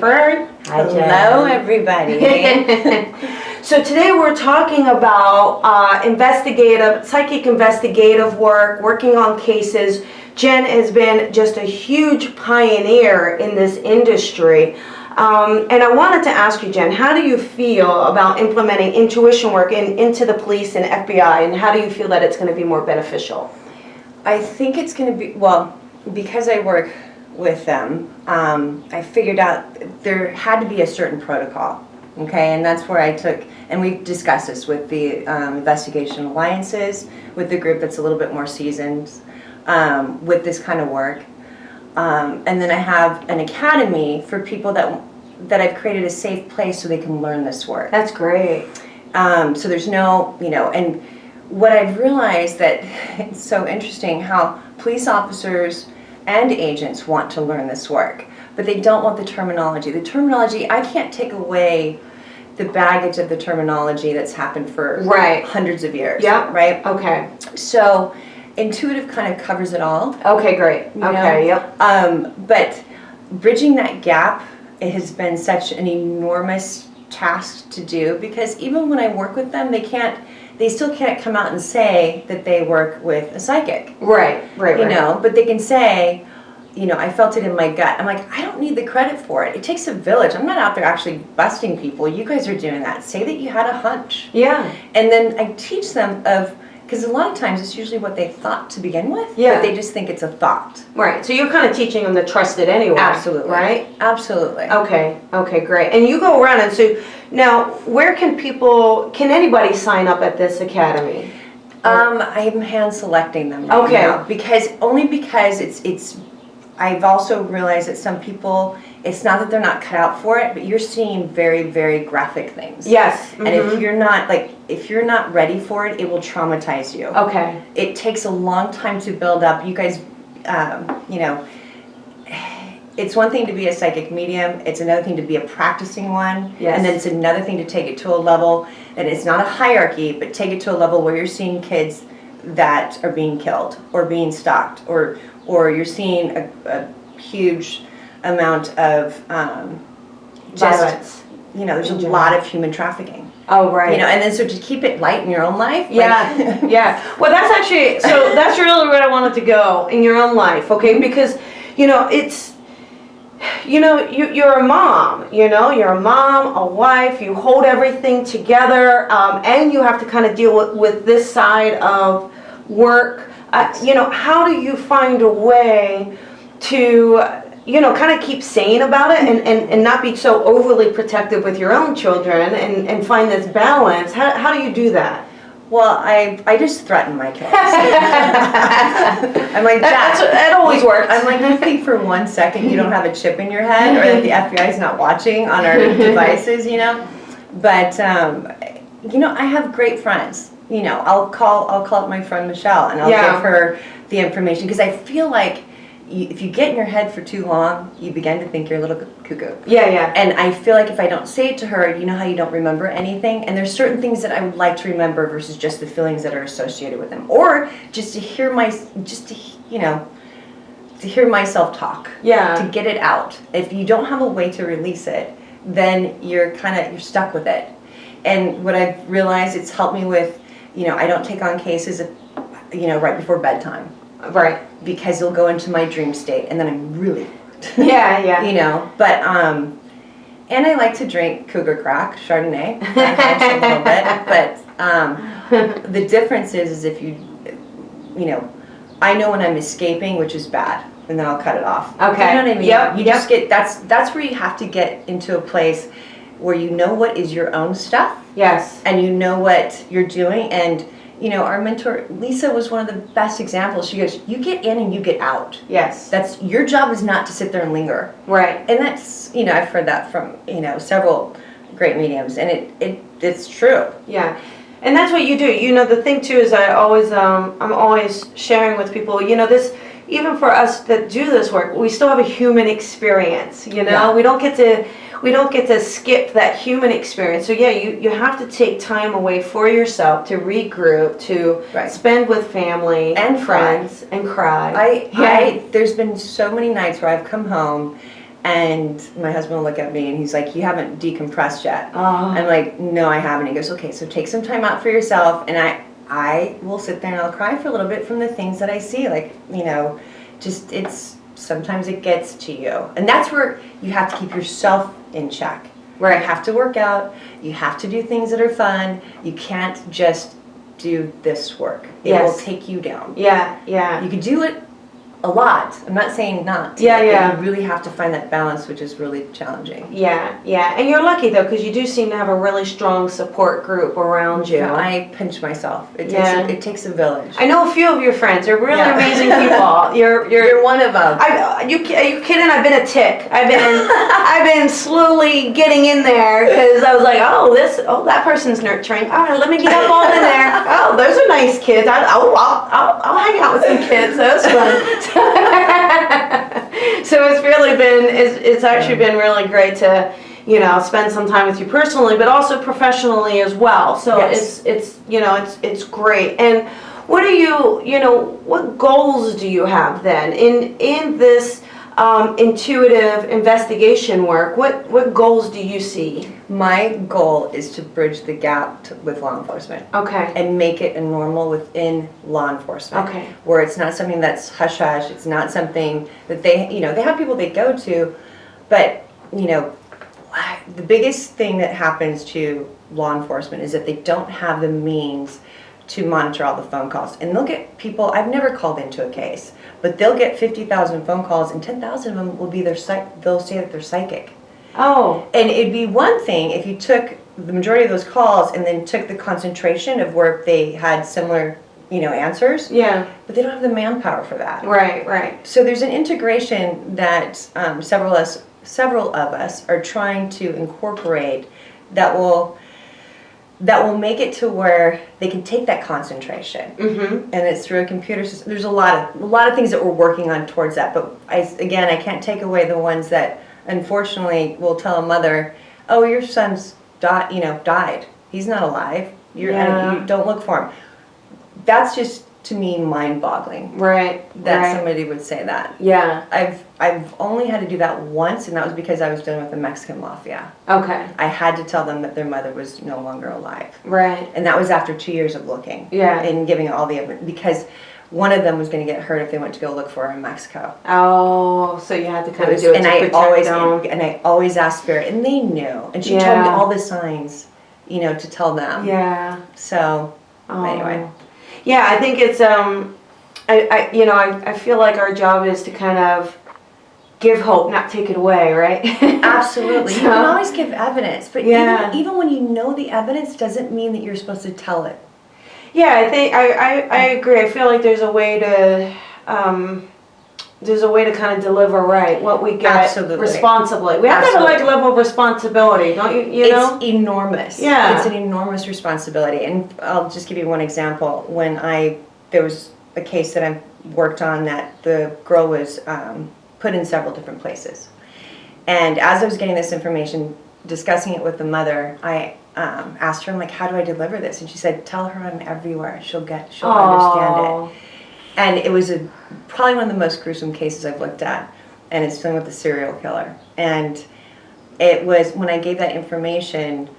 Hi, Hello, everybody. So today we're talking about psychic investigative work, working on cases. Jen has been just a huge pioneer in this industry. And I wanted to ask you, Jen, how do you feel about implementing intuition work into the police and FBI, and how do you feel that it's going to be more beneficial? I think it's going to be, well, because I work with them, I figured out there had to be a certain protocol, okay, and that's where I took, and we've discussed this with the investigation alliances, with the group that's a little bit more seasoned with this kind of work, and then I have an academy for people that I've created a safe place so they can learn this work. That's great. So there's no, and what I've realized that it's so interesting how police officers and agents want to learn this work, but they don't want the terminology. The terminology, I can't take away the baggage of the terminology that's happened for hundreds of years. Yeah. Right? Okay. So intuitive kind of covers it all. Okay, great. Okay, yep. But bridging that gap, it has been such an enormous task to do, because even when I work with them, they still can't come out and say that they work with a psychic. Right. But they can say, I felt it in my gut. I'm like, I don't need the credit for it. It takes a village. I'm not out there actually busting people. You guys are doing that. Say that you had a hunch. Yeah. And then I teach them because a lot of times it's usually what they thought to begin with, yeah, but they just think it's a thought. Right. So you're kind of teaching them to trust it anyway. Absolutely. Right? Absolutely. Okay, great. And you go around, and so now where can anybody sign up at this academy? I'm hand selecting them right now because it's I've also realized that some people, it's not that they're not cut out for it, but you're seeing very, very graphic things. Yes. Mm-hmm. And if you're not ready for it, it will traumatize you. Okay. It takes a long time to build up. You guys, it's one thing to be a psychic medium. It's another thing to be a practicing one. Yes. And then it's another thing to take it to a level, and it's not a hierarchy, but take it to a level where you're seeing kids that are being killed or being stalked, or you're seeing a huge amount of violence. There's a lot of human trafficking. Oh, right. And then so to keep it light in your own life. Yeah, yeah. Well, that's really where I wanted to go in your own life, okay? Because, it's, you're a mom, you're a mom, a wife, you hold everything together, and you have to kind of deal with this side of work. How do you find a way to, kind of keep sane about it and not be so overly protective with your own children and find this balance? How do you do that? Well, I just threaten my kids. I'm like, that always works. I'm like, you think for 1 second you don't have a chip in your head, or that the FBI is not watching on our devices, But, I have great friends. I'll call up my friend Michelle, and I'll give her the information, because I feel like if you get in your head for too long, you begin to think you're a little cuckoo. Yeah. And I feel like if I don't say it to her, how you don't remember anything, and there's certain things that I would like to remember versus just the feelings that are associated with them, or just to hear to hear myself talk. Yeah. To get it out. If you don't have a way to release it, then you're stuck with it. And what I've realized, it's helped me with, I don't take on cases, right before bedtime. Right. Because you'll go into my dream state, and then I'm really bored. Yeah. But, and I like to drink cougar crack, Chardonnay. That helps a little bit. But the difference is if I know when I'm escaping, which is bad, and then I'll cut it off. Okay. You know what I mean? Yep. You just get, that's where you have to get into a place where you know what is your own stuff. Yes. And you know what you're doing. And, our mentor, Lisa, was one of the best examples. She goes, you get in and you get out. Yes. That's, your job is not to sit there and linger. Right. And that's, I've heard that from, several great mediums, and it's true. Yeah. And that's what you do. The thing too is I'm always sharing with people, this, even for us that do this work, we still have a human experience, Yeah. We don't get to skip that human experience. So you have to take time away for yourself to regroup, to spend with family and friends and cry. There's been so many nights where I've come home And my husband will look at me and he's like, you haven't decompressed yet. Oh. I'm like, no, I haven't. He goes, okay, so take some time out for yourself. And I will sit there and I'll cry for a little bit from the things that I see. Like, you know, just sometimes it gets to you. And that's where you have to keep yourself in check. Right. You have to work out. You have to do things that are fun. You can't just do this work. It will take you down. Yeah, yeah. You could do it a lot. I'm not saying not to. Yeah, yeah. But you really have to find that balance, which is really challenging. Yeah, yeah. And you're lucky, though, because you do seem to have a really strong support group around you. I pinch myself. It takes a village. I know a few of your friends. They're really amazing people. You're one of them. Are you kidding? I've been a tick. I've been slowly getting in there because I was like, that person's nurturing. All right, let me get up all in there. Oh, those are nice kids. I'll hang out with some kids. That's fun. So it's actually been really great to, you know, spend some time with you personally, but also professionally as well. So it's great. And what are what goals do you have then in this intuitive investigation work? What goals do you see? My goal is to bridge the gap with law enforcement. Okay. And make it a normal within law enforcement. Okay. Where it's not something that's hush hush. It's not something that they have people they go to, but the biggest thing that happens to law enforcement is that they don't have the means to monitor all the phone calls. And they'll get people, I've never called into a case, but they'll get 50,000 phone calls and 10,000 of them will be they'll say that they're psychic. Oh. And it'd be one thing if you took the majority of those calls and then took the concentration of where they had similar, answers. Yeah. But they don't have the manpower for that. Right, right. So there's an integration that several of us are trying to incorporate that will make it to where they can take that concentration, and it's through a computer system. There's a lot of things that we're working on towards that. But I can't take away the ones that unfortunately will tell a mother, "Oh, your son's died. He's not alive. You don't look for him." That's just to me mind-boggling. Right. That somebody would say that. Yeah. I've only had to do that once, and that was because I was dealing with the Mexican mafia. Okay. I had to tell them that their mother was no longer alive. Right. And that was after 2 years of looking. Yeah. And giving all the evidence, because one of them was going to get hurt if they went to go look for her in Mexico. Oh, so you had to kind of do it to protect them. And I always asked Spirit, and they knew. And she told me all the signs, to tell them. Yeah. So, anyway. Yeah, I think it's I feel like our job is to kind of give hope, not take it away, right? Absolutely. You can always give evidence, but even when you know the evidence doesn't mean that you're supposed to tell it. Yeah, I think I agree. I feel like there's a way to kind of deliver what we get responsibly. We have to have a level of responsibility, don't you? It's enormous. Yeah. It's an enormous responsibility. And I'll just give you one example. When there was a case that I worked on that the girl was put in several different places. And as I was getting this information, discussing it with the mother, I asked her, I'm like, how do I deliver this? And she said, tell her I'm everywhere. She'll understand it. And it was probably one of the most gruesome cases I've looked at. And it's dealing with a serial killer. And it was, when I gave that information,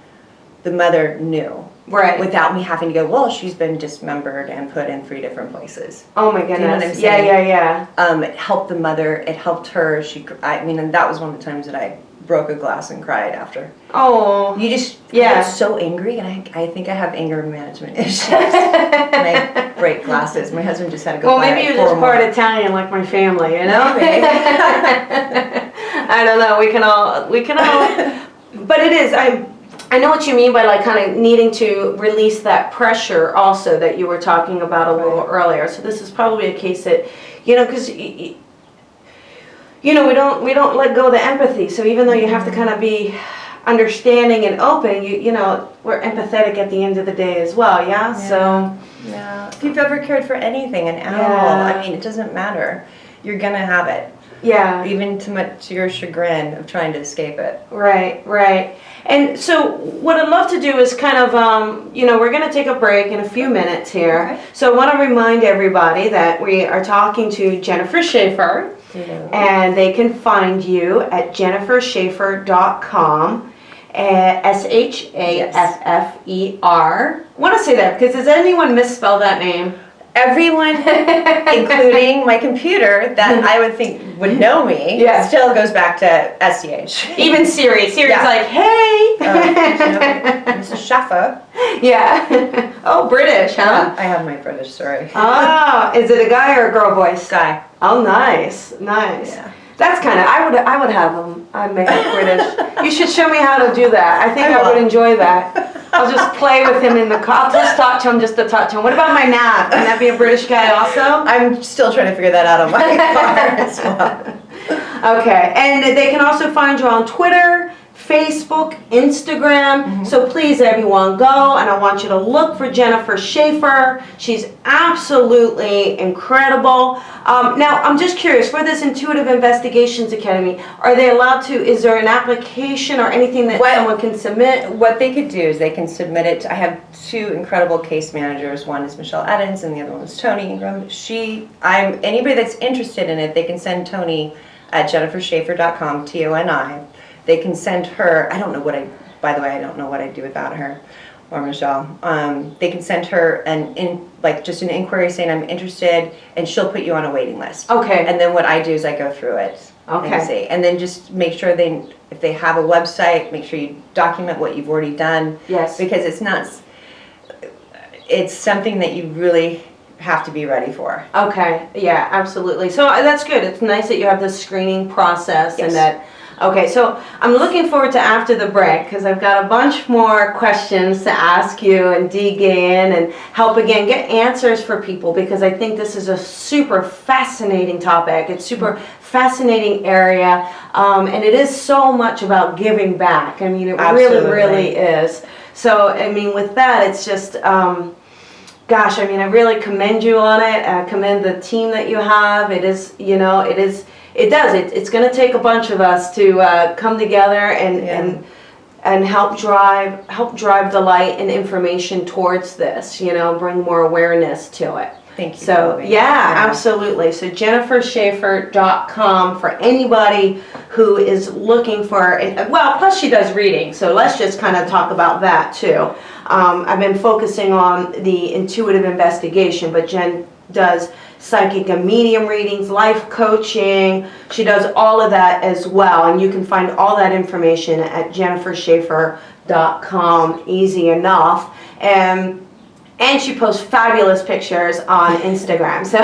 the mother knew. Right. Without me having to go, well, she's been dismembered and put in 3 different places. Oh my goodness. Do you know what I'm saying? Yeah. It helped the mother. It helped her. And that was one of the times that I broke a glass and cried after. Oh. You just get so angry, and I think I have anger management issues. And I break glasses. My husband just had to go buy maybe you're just part Italian like my family, Maybe. I don't know. We can all, but it is, I know what you mean by kind of needing to release that pressure also that you were talking about a little earlier. So this is probably a case that, because we don't let go of the empathy. So even though you have to kind of be understanding and open, we're empathetic at the end of the day as well. Yeah. So. Yeah. If you've ever cared for anything, an animal, it doesn't matter. You're gonna have it. Yeah. Even to your chagrin of trying to escape it. Right. Right. And so what I'd love to do is kind of, we're going to take a break in a few minutes here. Okay. So I want to remind everybody that we are talking to Jennifer Shaffer. And they can find you at jennifershaffer.com. Shaffer. I want to say that because does anyone misspell that name? Everyone, including my computer, that I would think would know me, still goes back to SCH. Even Siri. Siri's like, hey! Mrs. Shaffer. Yeah. Oh, British, huh? Yeah, I have my British, sorry. Oh, is it a guy or a girl voice? Guy. Oh, nice. Nice. Yeah. That's kind of, I would have them. I'd make it British. You should show me how to do that. I think I would enjoy that. I'll just play with him in the car. I'll just talk to him just to talk to him. What about my nav? Can that be a British guy also? I'm still trying to figure that out on my car as well. Okay, and they can also find you on Twitter, Facebook, Instagram. So please, everyone, go and I want you to look for Jennifer Shaffer. She's absolutely incredible. Now, I'm just curious, for this Intuitive Investigations Academy, are they allowed to, is there an application or anything that someone can submit? What they could do is they can submit it. I have two incredible case managers. One is Michelle Eddins and the other one is Tony Ingram. Anybody that's interested in it, they can send Tony at jennifershaffer.com, Toni. They can send her, by the way, I don't know what I'd do without her, or Michelle. They can send her just an inquiry saying I'm interested, and she'll put you on a waiting list. Okay. And then what I do is I go through it. Okay. And see. And then just make sure if they have a website, make sure you document what you've already done. Yes. Because it's something that you really have to be ready for. Okay, yeah, absolutely. So that's good. It's nice that you have this screening process and that. Okay, so I'm looking forward to after the break because I've got a bunch more questions to ask you and dig in and help again get answers for people because I think this is a super fascinating topic. It's super fascinating area and it is so much about giving back. I mean, it really is. So, I mean, with that, it's just, gosh, I mean, I really commend you on it. I commend the team that you have. It's going to take a bunch of us to come together and help drive the light and information towards this, bring more awareness to it. Thank you. So, absolutely. So jennifershaffer.com for anybody who is looking for, plus she does reading, so let's just kind of talk about that too. I've been focusing on the intuitive investigation, but Jen does psychic and medium readings, life coaching. She does all of that as well, and you can find all that information at jennifershaffer.com, easy enough. And she posts fabulous pictures on Instagram. So